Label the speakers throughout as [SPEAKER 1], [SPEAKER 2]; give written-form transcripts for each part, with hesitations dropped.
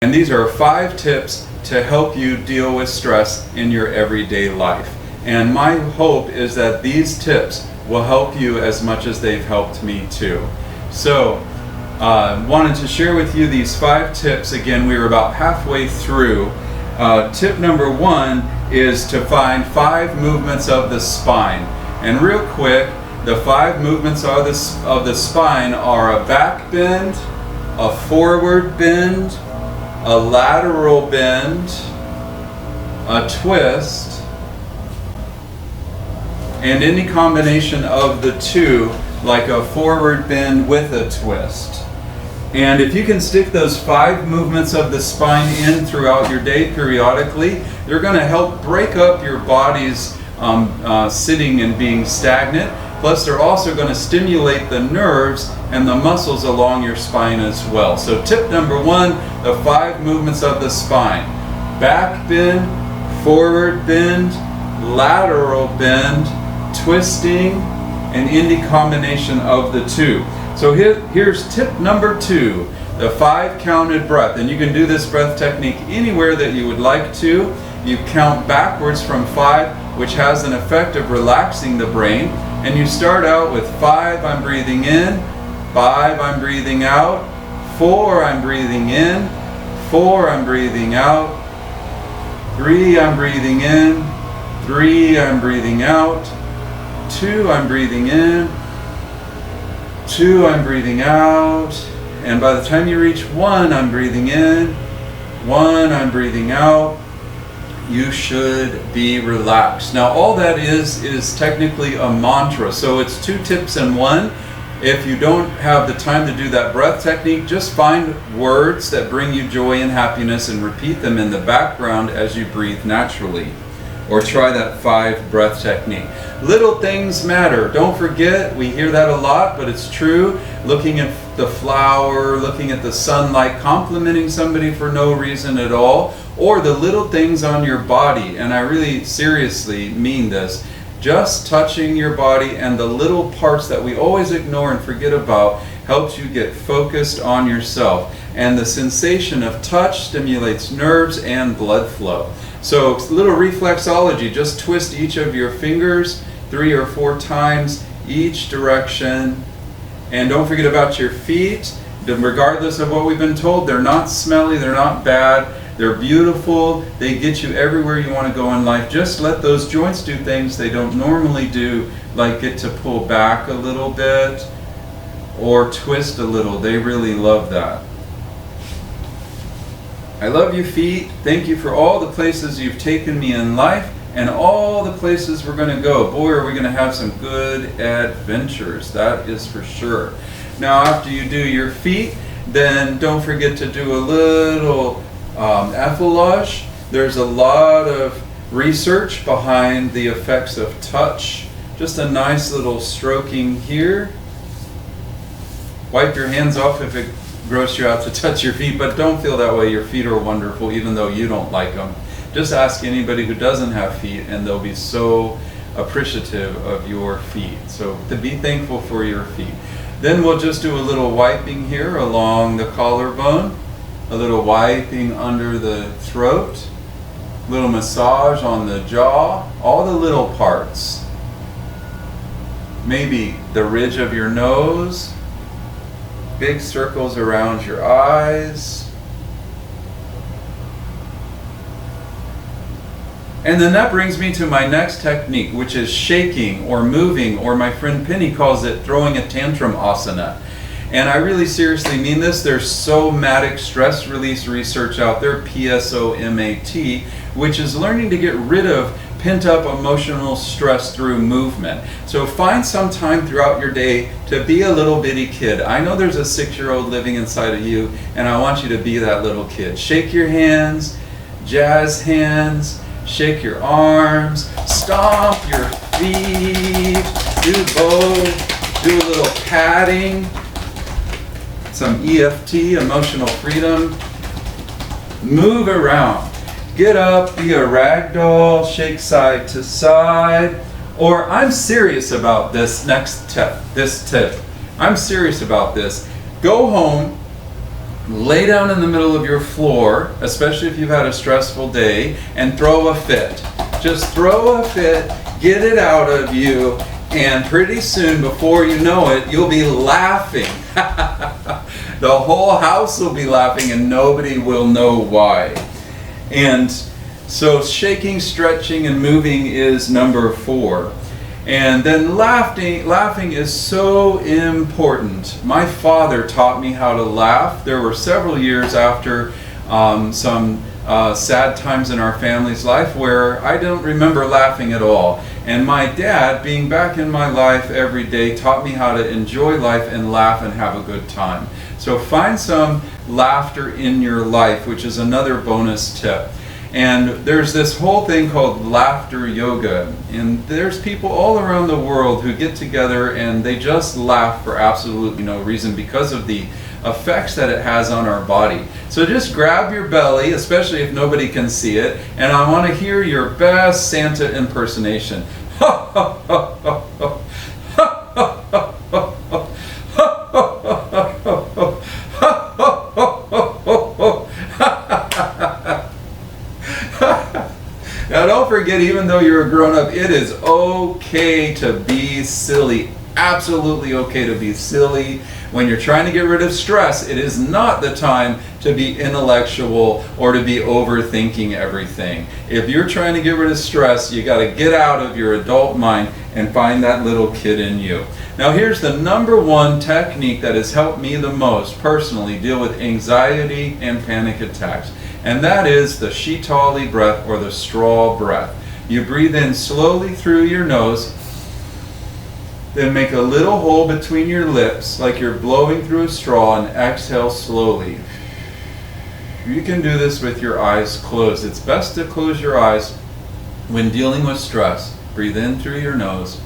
[SPEAKER 1] And these are 5 tips to help you deal with stress in your everyday life. And my hope is that these tips will help you as much as they've helped me too. So, wanted to share with you these 5 tips. Again, we were about halfway through. Tip number 1 is to find 5 movements of the spine. And real quick, the 5 movements of the spine are a back bend, a forward bend, a lateral bend, a twist, and any combination of the two, like a forward bend with a twist. And if you can stick those 5 movements of the spine in throughout your day periodically, they're going to help break up your body's sitting and being stagnant. Plus, they're also going to stimulate the nerves and the muscles along your spine as well. So tip number 1, the 5 movements of the spine. Back bend, forward bend, lateral bend, twisting, and any combination of the two. So here's tip number 2, the 5 counted breath. And you can do this breath technique anywhere that you would like to. You count backwards from 5, which has an effect of relaxing the brain. And you start out with 5, I'm breathing in, 5, I'm breathing out, 4, I'm breathing in, 4, I'm breathing out, 3, I'm breathing in, 3, I'm breathing out, 2, I'm breathing in, 2, I'm breathing out, and by the time you reach 1, I'm breathing in, 1, I'm breathing out. You should be relaxed. Now all that is technically a mantra, so it's 2 tips in 1. If you don't have the time to do that breath technique, just find words that bring you joy and happiness and repeat them in the background as you breathe naturally. Or try that 5 breath technique. Little things matter. Don't forget, we hear that a lot, but it's true. Looking at the flower, looking at the sunlight, complimenting somebody for no reason at all, or the little things on your body, and I really seriously mean this, just touching your body and the little parts that we always ignore and forget about helps you get focused on yourself. And the sensation of touch stimulates nerves and blood flow. So little reflexology, just twist each of your fingers 3 or 4 times each direction. And don't forget about your feet. Regardless of what we've been told, they're not smelly, they're not bad, they're beautiful, they get you everywhere you want to go in life. Just let those joints do things they don't normally do, like get to pull back a little bit or twist a little. They really love that. I love you, feet. Thank you for all the places you've taken me in life and all the places we're going to go. Boy, are we going to have some good adventures, that is for sure. Now, after you do your feet, then don't forget to do a little effleurage. There's a lot of research behind the effects of touch. Just a nice little stroking here. Wipe your hands off if it gross you out to touch your feet, but don't feel that way. Your feet are wonderful even though you don't like them. Just ask anybody who doesn't have feet and they'll be so appreciative of your feet. So to be thankful for your feet. Then we'll just do a little wiping here along the collarbone, a little wiping under the throat, a little massage on the jaw, all the little parts. Maybe the ridge of your nose, big circles around your eyes. And then that brings me to my next technique, which is shaking or moving, or my friend Penny calls it throwing a tantrum asana. And I really seriously mean this. There's somatic stress release research out there, PSOMAT, which is learning to get rid of pent-up emotional stress through movement. So find some time throughout your day to be a little bitty kid. I know there's a 6-year-old living inside of you, and I want you to be that little kid. Shake your hands, jazz hands, shake your arms, stomp your feet, do both, do a little patting, some EFT, emotional freedom, move around. Get up, be a rag doll, shake side to side. Or I'm serious about this next tip, I'm serious about this. Go home, lay down in the middle of your floor, especially if you've had a stressful day, and throw a fit. Just throw a fit, get it out of you, and pretty soon, before you know it, you'll be laughing. The whole house will be laughing and nobody will know why. And so shaking, stretching, and moving is number 4. And then laughing is so important. My father taught me how to laugh. There were several years after some sad times in our family's life where I don't remember laughing at all. And my dad, being back in my life every day, taught me how to enjoy life and laugh and have a good time. So find some laughter in your life, which is another bonus tip. And there's this whole thing called laughter yoga, and there's people all around the world who get together and they just laugh for absolutely no reason because of the effects that it has on our body. So just grab your belly, especially if nobody can see it, and I want to hear your best Santa impersonation. Now don't forget, even though you're a grown-up, it is okay to be silly. Absolutely okay to be silly. When you're trying to get rid of stress, it is not the time to be intellectual or to be overthinking everything. If you're trying to get rid of stress, you got to get out of your adult mind and find that little kid in you. Now here's the number 1 technique that has helped me the most personally deal with anxiety and panic attacks. And that is the Shitali breath, or the straw breath. You breathe in slowly through your nose, then make a little hole between your lips like you're blowing through a straw, and exhale slowly. You can do this with your eyes closed. It's best to close your eyes when dealing with stress. Breathe in through your nose,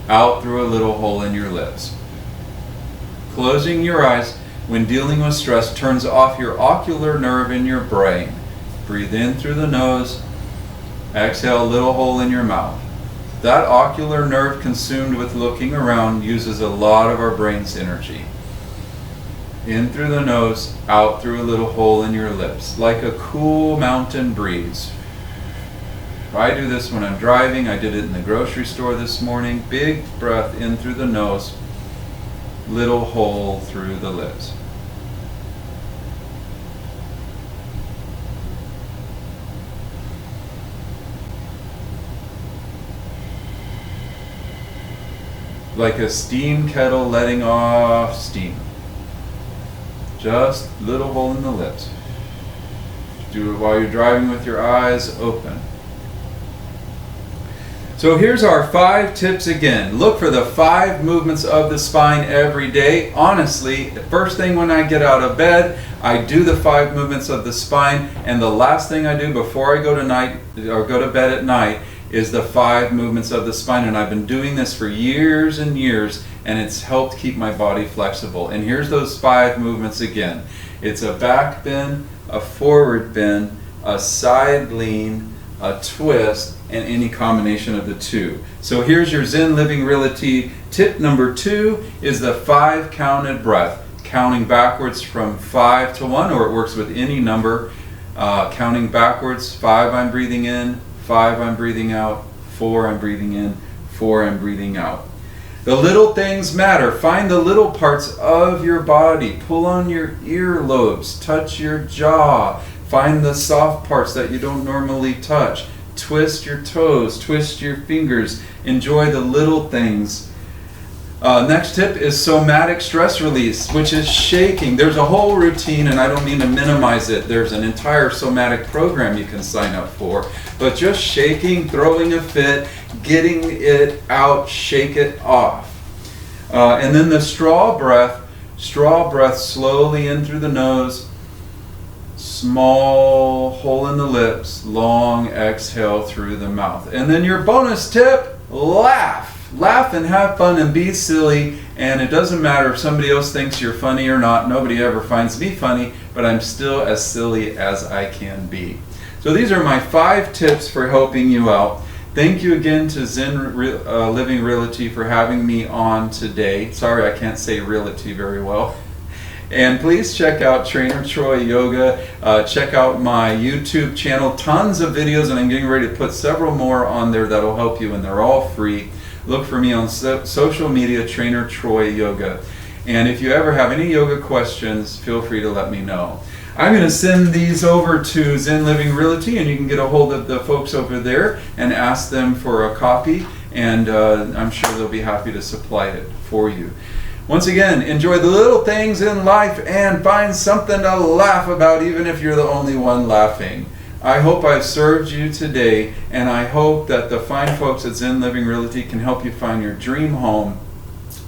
[SPEAKER 1] out through a little hole in your lips. Closing your eyes when dealing with stress turns off your ocular nerve in your brain. Breathe in through the nose, exhale a little hole in your mouth. That ocular nerve consumed with looking around uses a lot of our brain's energy. In through the nose, out through a little hole in your lips, like a cool mountain breeze. I do this when I'm driving. I did it in the grocery store this morning. Big breath in through the nose, little hole through the lips. Like a steam kettle letting off steam. Just little hole in the lips. Do it while you're driving with your eyes open. So here's our 5 tips again. Look for the 5 movements of the spine every day. Honestly, the first thing when I get out of bed, I do the 5 movements of the spine, and the last thing I do before I go to bed at night is the 5 movements of the spine. And I've been doing this for years and years, and it's helped keep my body flexible. And here's those 5 movements again. It's a back bend, a forward bend, a side lean, a twist, and any combination of the 2. So here's your Zen Living Realty. Tip number 2 is the 5 counted breath. Counting backwards from 5 to 1, or it works with any number. Counting backwards, 5 I'm breathing in, 5 I'm breathing out, 4 I'm breathing in, 4 I'm breathing out. The little things matter. Find the little parts of your body. Pull on your earlobes, touch your jaw. Find the soft parts that you don't normally touch. Twist your toes, twist your fingers. Enjoy the little things. Next tip is somatic stress release, which is shaking. There's a whole routine, and I don't mean to minimize it. There's an entire somatic program you can sign up for. But just shaking, throwing a fit, getting it out, shake it off. And then the straw breath slowly in through the nose, small hole in the lips, long exhale through the mouth. And then your bonus tip, laugh. Laugh and have fun and be silly, and it doesn't matter if somebody else thinks you're funny or not. Nobody ever finds me funny, but I'm still as silly as I can be. So these are my 5 tips for helping you out. Thank you again to Zen Living Realty for having me on today. Sorry I can't say realty very well. And please check out Trainer Troy Yoga. Check out my YouTube channel. Tons of videos, and I'm getting ready to put several more on there that'll help you, and they're all free. Look for me on social media, Trainer Troy Yoga. And if you ever have any yoga questions, feel free to let me know. I'm going to send these over to Zen Living Realty, and you can get a hold of the folks over there and ask them for a copy, and I'm sure they'll be happy to supply it for you. Once again, enjoy the little things in life and find something to laugh about, even if you're the only one laughing. I hope I've served you today, and I hope that the fine folks at Zen Living Realty can help you find your dream home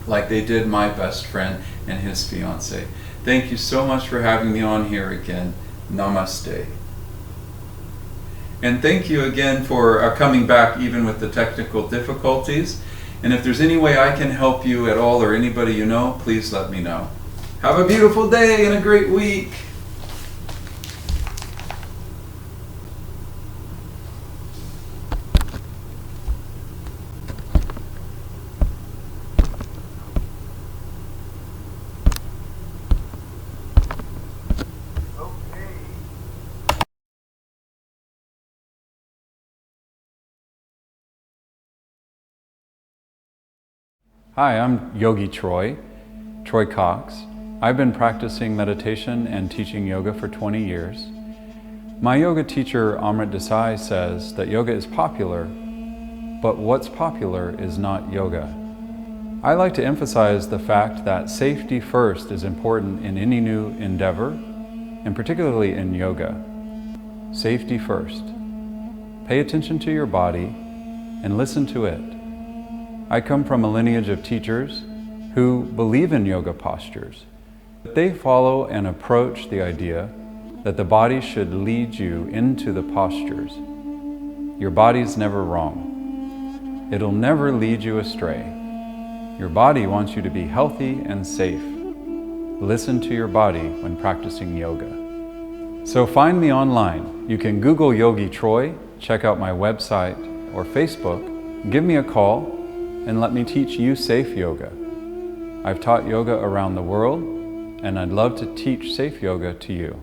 [SPEAKER 1] like they did my best friend and his fiance. Thank you so much for having me on here again. Namaste. And thank you again for coming back even with the technical difficulties. And if there's any way I can help you at all, or anybody you know, please let me know. Have a beautiful day and a great week. Hi, I'm Yogi Troy Cox. I've been practicing meditation and teaching yoga for 20 years. My yoga teacher, Amrit Desai, says that yoga is popular, but what's popular is not yoga. I like to emphasize the fact that safety first is important in any new endeavor, and particularly in yoga. Safety first. Pay attention to your body and listen to it. I come from a lineage of teachers who believe in yoga postures. They follow and approach the idea that the body should lead you into the postures. Your body's never wrong. It'll never lead you astray. Your body wants you to be healthy and safe. Listen to your body when practicing yoga. So find me online. You can Google Yogi Troy, check out my website or Facebook, give me a call, and let me teach you safe yoga. I've taught yoga around the world, and I'd love to teach safe yoga to you.